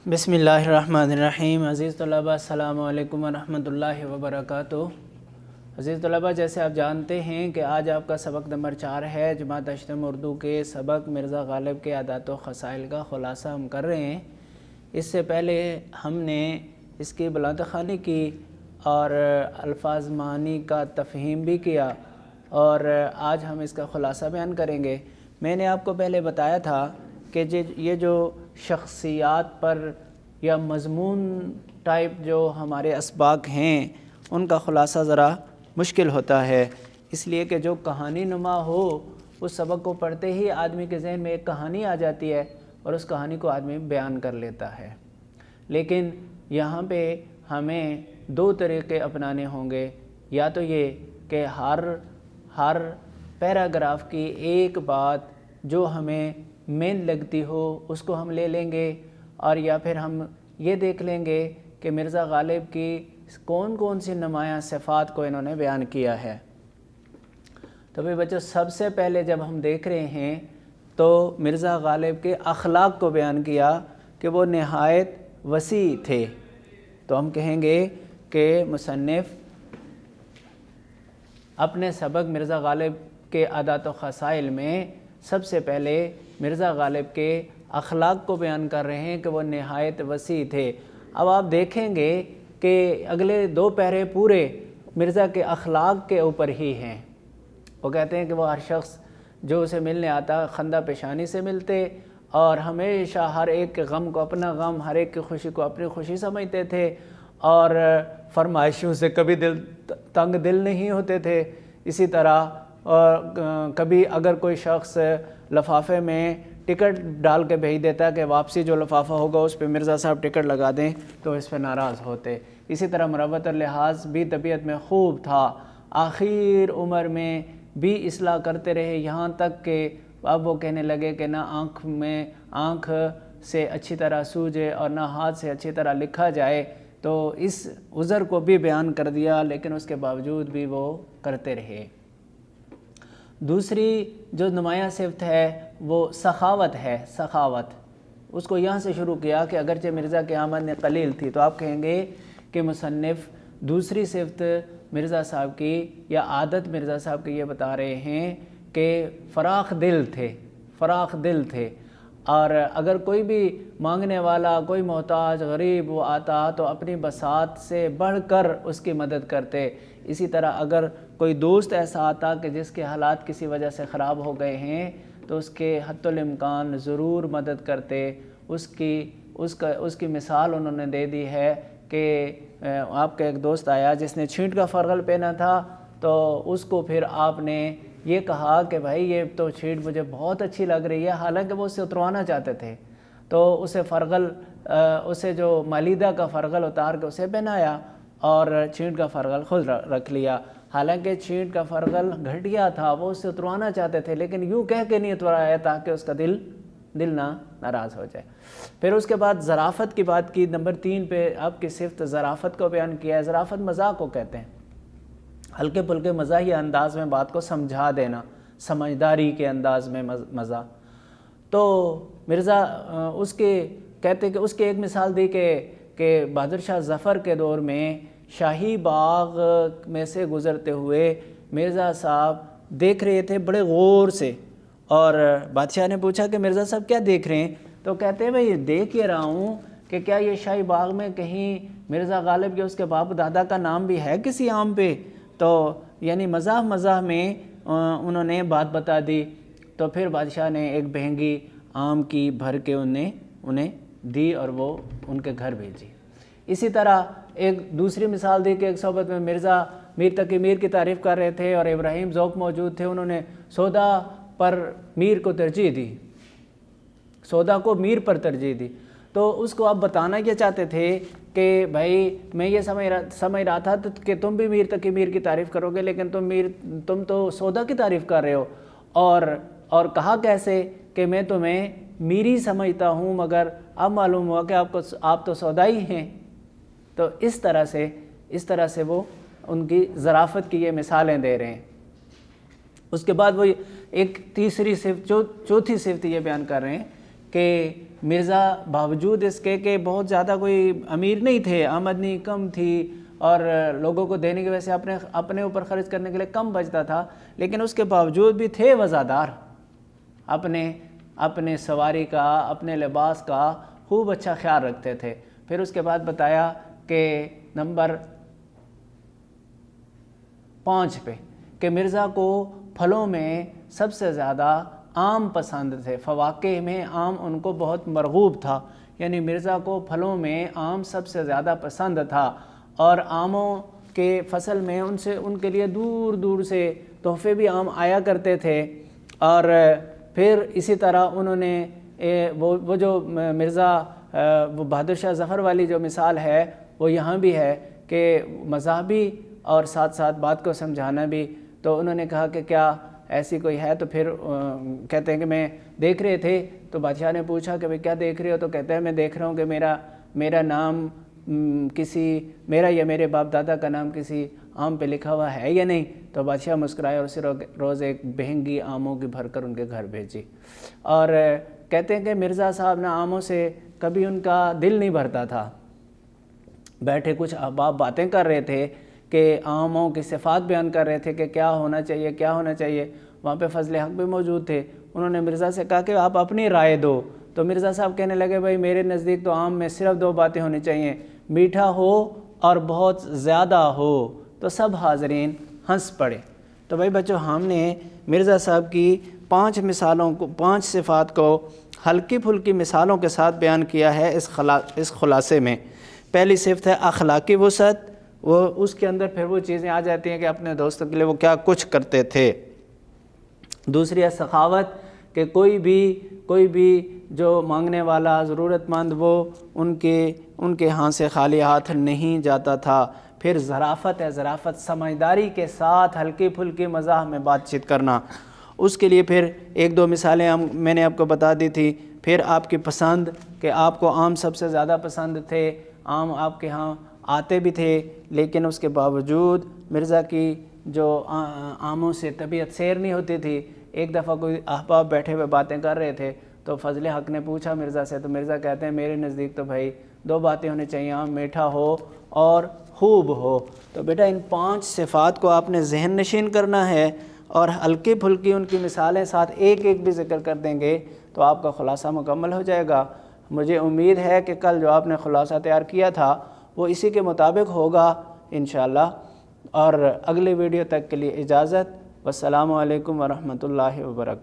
بسم اللہ الرحمن الرحیم۔ عزیز طلباء السلام علیکم ورحمۃ اللہ وبرکاتہ۔ عزیز طلباء، جیسے آپ جانتے ہیں کہ آج آپ کا سبق نمبر 4 ہے جماعت اشتم اردو کے سبق مرزا غالب کے عادات و خصائل کا خلاصہ ہم کر رہے ہیں۔ اس سے پہلے ہم نے اس کی بلند خوانی کی اور الفاظ معانی کا تفہیم بھی کیا، اور آج ہم اس کا خلاصہ بیان کریں گے۔ میں نے آپ کو پہلے بتایا تھا کہ یہ جو شخصیات پر یا مضمون ٹائپ جو ہمارے اسباق ہیں ان کا خلاصہ ذرا مشکل ہوتا ہے، اس لیے کہ جو کہانی نما ہو اس سبق کو پڑھتے ہی آدمی کے ذہن میں ایک کہانی آ جاتی ہے اور اس کہانی کو آدمی بیان کر لیتا ہے۔ لیکن یہاں پہ ہمیں 2 طریقے اپنانے ہوں گے، یا تو یہ کہ ہر پیراگراف کی ایک بات جو ہمیں مین لگتی ہو اس کو ہم لے لیں گے، اور یا پھر ہم یہ دیکھ لیں گے کہ مرزا غالب کی کون کون سی نمایاں صفات کو انہوں نے بیان کیا ہے۔ تو بھئی بچوں، سب سے پہلے جب ہم دیکھ رہے ہیں تو مرزا غالب کے اخلاق کو بیان کیا کہ وہ نہایت وسیع تھے۔ تو ہم کہیں گے کہ مصنف اپنے سبق مرزا غالب کے عادات و خصائل میں سب سے پہلے مرزا غالب کے اخلاق کو بیان کر رہے ہیں کہ وہ نہایت وسیع تھے۔ اب آپ دیکھیں گے کہ اگلے 2 پیرے پورے مرزا کے اخلاق کے اوپر ہی ہیں۔ وہ کہتے ہیں کہ وہ ہر شخص جو اسے ملنے آتا خندہ پیشانی سے ملتے، اور ہمیشہ ہر ایک کے غم کو اپنا غم، ہر ایک کی خوشی کو اپنی خوشی سمجھتے تھے، اور فرمائشوں سے کبھی تنگ دل نہیں ہوتے تھے۔ اسی طرح کبھی اگر کوئی شخص لفافے میں ٹکٹ ڈال کے بھیج دیتا کہ واپسی جو لفافہ ہوگا اس پہ مرزا صاحب ٹکٹ لگا دیں تو اس پہ ناراض ہوتے۔ اسی طرح مروت اللحاظ بھی طبیعت میں خوب تھا، آخر عمر میں بھی اصلاح کرتے رہے، یہاں تک کہ اب وہ کہنے لگے کہ نہ آنکھ سے اچھی طرح سوجے اور نہ ہاتھ سے اچھی طرح لکھا جائے، تو اس عذر کو بھی بیان کر دیا، لیکن اس کے باوجود بھی وہ کرتے رہے۔ دوسری جو نمایاں صفت ہے وہ سخاوت ہے۔ سخاوت اس کو یہاں سے شروع کیا کہ اگرچہ مرزا کی آمدنی قلیل تھی، تو آپ کہیں گے کہ مصنف دوسری صفت مرزا صاحب کی یا عادت مرزا صاحب کی یہ بتا رہے ہیں کہ فراخ دل تھے، اور اگر کوئی بھی مانگنے والا، کوئی محتاج غریب وہ آتا تو اپنی بساط سے بڑھ کر اس کی مدد کرتے۔ اسی طرح اگر کوئی دوست ایسا آتا کہ جس کے حالات کسی وجہ سے خراب ہو گئے ہیں تو اس کے حتی الامکان ضرور مدد کرتے۔ اس کی مثال انہوں نے دے دی ہے کہ آپ کا ایک دوست آیا جس نے چھینٹ کا فرغل پہنا تھا، تو اس کو پھر آپ نے یہ کہا کہ بھائی یہ تو چھینٹ مجھے بہت اچھی لگ رہی ہے، حالانکہ وہ اسے اتروانا چاہتے تھے، تو اسے جو مالیدہ کا فرغل اتار کے اسے پہنایا اور چھینٹ کا فرغل خود رکھ لیا۔ حالانکہ چھینٹ کا فرغل گھٹیا تھا، وہ اسے اتروانا چاہتے تھے، لیکن یوں کہہ کے نہیں اترایا تاکہ اس کا دل نہ ناراض ہو جائے۔ پھر اس کے بعد ظرافت کی بات کی، نمبر 3 پہ آپ کی صفت ظرافت کو بیان کیا ہے۔ ظرافت مزاح کو کہتے ہیں، ہلکے پھلکے مزاحی انداز میں بات کو سمجھا دینا، سمجھداری کے انداز میں مزاح۔ تو مرزا کہتے کہ اس کی ایک مثال دی کہ بہادر شاہ ظفر کے دور میں شاہی باغ میں سے گزرتے ہوئے مرزا صاحب دیکھ رہے تھے بڑے غور سے، اور بادشاہ نے پوچھا کہ مرزا صاحب کیا دیکھ رہے ہیں؟ تو کہتے ہیں میں یہ دیکھ یہ رہا ہوں کہ کیا یہ شاہی باغ میں کہیں مرزا غالب کے اس کے باپ دادا کا نام بھی ہے کسی آم پہ؟ تو یعنی مزاح میں انہوں نے بات بتا دی۔ تو پھر بادشاہ نے ایک بہنگی آم کی بھر کے انہیں دی اور وہ ان کے گھر بھیجی۔ اسی طرح ایک دوسری مثال دی کہ ایک صحبت میں مرزا میر تقی میر کی تعریف کر رہے تھے اور ابراہیم ذوق موجود تھے، انہوں نے سودا پر میر کو ترجیح دی، سودا کو میر پر ترجیح دی۔ تو اس کو آپ بتانا کیا چاہتے تھے کہ بھائی میں یہ سمجھ رہا تھا کہ تم بھی میر تقی میر کی تعریف کرو گے، لیکن تم تو سودا کی تعریف کر رہے ہو، اور کہا کیسے کہ میں تمہیں میری سمجھتا ہوں، مگر اب معلوم ہوا کہ آپ تو سودائی ہیں۔ تو اس طرح سے وہ ان کی ظرافت کی یہ مثالیں دے رہے ہیں۔ اس کے بعد وہ ایک تیسری صفت، چوتھی صفت یہ بیان کر رہے ہیں کہ مرزا باوجود اس کے کہ بہت زیادہ کوئی امیر نہیں تھے، آمدنی کم تھی اور لوگوں کو دینے کی وجہ سے اپنے اوپر خرچ کرنے کے لیے کم بچتا تھا، لیکن اس کے باوجود بھی تھے وفادار، اپنے سواری کا، اپنے لباس کا خوب اچھا خیال رکھتے تھے۔ پھر اس کے بعد بتایا کہ نمبر 5 پہ کہ مرزا کو پھلوں میں سب سے زیادہ آم پسند تھے، فواکہ میں آم ان کو بہت مرغوب تھا، یعنی مرزا کو پھلوں میں آم سب سے زیادہ پسند تھا، اور آموں کے فصل میں ان کے لیے دور دور سے تحفے بھی عام آیا کرتے تھے۔ اور پھر اسی طرح انہوں نے وہ جو مرزا وہ بہادر شاہ ظفر والی جو مثال ہے وہ یہاں بھی ہے کہ مذہبی اور ساتھ ساتھ بات کو سمجھانا بھی۔ تو انہوں نے کہا کہ کیا ایسی کوئی ہے، تو پھر کہتے ہیں کہ میں دیکھ رہے تھے، تو بادشاہ نے پوچھا کہ بھئی کیا دیکھ رہے ہو؟ تو کہتے ہیں میں دیکھ رہا ہوں کہ میرا نام میرا یا میرے باپ دادا کا نام کسی آم پہ لکھا ہوا ہے یا نہیں؟ تو بادشاہ مسکرائے اور اسی روز ایک بہنگی آموں کی بھر کر ان کے گھر بھیجی۔ اور کہتے ہیں کہ مرزا صاحب نے آموں سے کبھی ان کا دل نہیں بھرتا تھا۔ بیٹھے کچھ احباب باتیں کر رہے تھے کہ آموں کی صفات بیان کر رہے تھے کہ کیا ہونا چاہیے کیا ہونا چاہیے، وہاں پہ فضل حق بھی موجود تھے۔ انہوں نے مرزا سے کہا کہ آپ اپنی رائے دو، تو مرزا صاحب کہنے لگے بھائی میرے نزدیک تو آم میں صرف 2 باتیں ہونی چاہیے، میٹھا ہو اور بہت زیادہ ہو۔ تو سب حاضرین ہنس پڑے۔ تو بھائی بچوں، ہم نے مرزا صاحب کی 5 صفات کو ہلکی پھلکی مثالوں کے ساتھ بیان کیا ہے اس خلاصے میں۔ پہلی صفت ہے اخلاقی وسعت، وہ اس کے اندر پھر وہ چیزیں آ جاتی ہیں کہ اپنے دوستوں کے لیے وہ کیا کچھ کرتے تھے۔ دوسری ہے سخاوت، کہ کوئی بھی جو مانگنے والا ضرورت مند وہ ان کے ہاں سے خالی ہاتھ نہیں جاتا تھا۔ پھر ظرافت ہے، ظرافت سمجھداری کے ساتھ ہلکی پھلکی مزاح میں بات چیت کرنا۔ اس کے لیے پھر 1-2 مثالیں میں نے آپ کو بتا دی تھی۔ پھر آپ کی پسند، کہ آپ کو آم سب سے زیادہ پسند تھے، آم آپ کے ہاں آتے بھی تھے، لیکن اس کے باوجود مرزا کی جو آموں سے طبیعت سیر نہیں ہوتی تھی۔ ایک دفعہ کوئی احباب بیٹھے ہوئے باتیں کر رہے تھے، تو فضل حق نے پوچھا مرزا سے، تو مرزا کہتے ہیں میرے نزدیک تو بھائی 2 باتیں ہونی چاہیے، آم میٹھا ہو اور خوب ہو۔ تو بیٹا ان 5 صفات کو آپ نے ذہن نشین کرنا ہے، اور ہلکی پھلکی ان کی مثالیں ساتھ ایک بھی ذکر کر دیں گے تو آپ کا خلاصہ مکمل ہو جائے گا۔ مجھے امید ہے کہ کل جو آپ نے خلاصہ تیار کیا تھا وہ اسی کے مطابق ہوگا انشاءاللہ۔ اور اگلے ویڈیو تک کے لیے اجازت، والسلام علیکم ورحمۃ اللہ وبرکاتہ۔